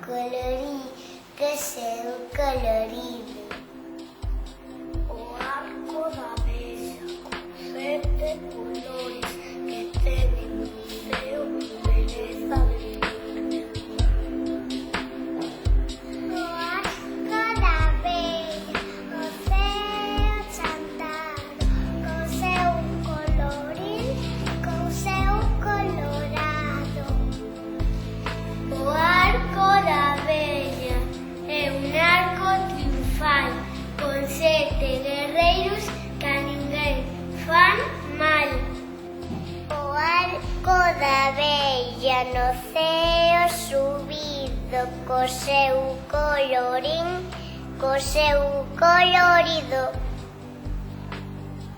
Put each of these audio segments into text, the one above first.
colorido, que seu colorido. O arco da bella, con 7 colores, que ten un ceo beleza de o arco da bella, o ceo chantado, con seu colorín, con seu colorado. O arco da bella é un arco triunfal, con 7 guerreiros que a ninguén fan mal. O arco da bella no ceo subido, co seu colorín, co seu colorido.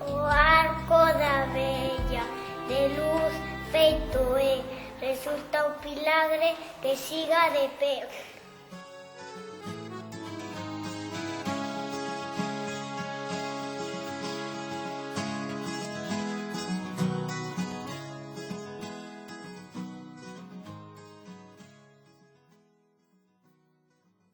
O arco da bella de luz feito é, resulta un milagre que siga de pé.